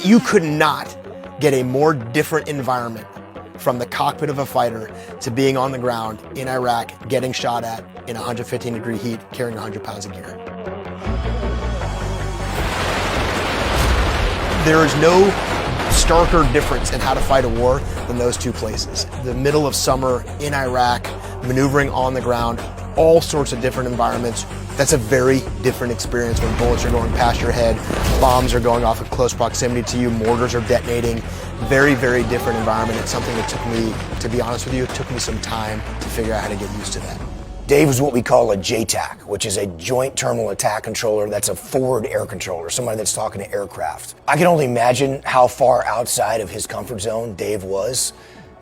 You could not get a more different environment from the cockpit of a fighter to being on the ground in Iraq, getting shot at in 115-degree heat, carrying 100 pounds of gear. There is no starker difference in how to fight a war than those two places. The middle of summer in Iraq, maneuvering on the ground, all sorts of different environments. That's a very different experience when bullets are going past your head, bombs are going off in close proximity to you, mortars are detonating. Very, very different environment. It's something that took me, to be honest with you, it took me some time to figure out how to get used to that. Dave is what we call a JTAC, which is a Joint Terminal Attack Controller. That's a forward air controller, somebody that's talking to aircraft. I can only imagine how far outside of his comfort zone Dave was.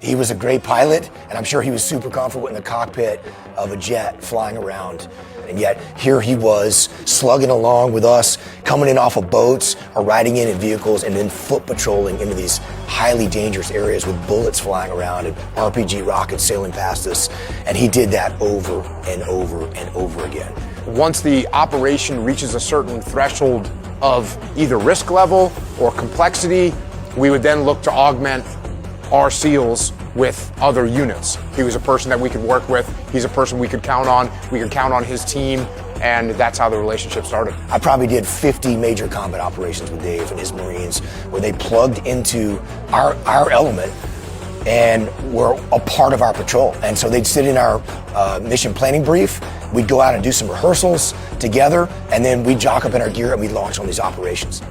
He was a great pilot, and I'm sure he was super comfortable in the cockpit of a jet flying around. And yet, here he was, slugging along with us, coming in off of boats or riding in vehicles and then foot patrolling into these highly dangerous areas with bullets flying around and RPG rockets sailing past us. And he did that over and over and over again. Once the operation reaches a certain threshold of either risk level or complexity, we would then look to augment our SEALs with other units. He was a person that we could work with. He's a person we could count on. We could count on his team, and that's how the relationship started. I probably did 50 major combat operations with Dave and his Marines where they plugged into our element and were a part of our patrol. And so they'd sit in our mission planning brief. We'd go out and do some rehearsals together, and then we'd jock up in our gear and we'd launch on these operations.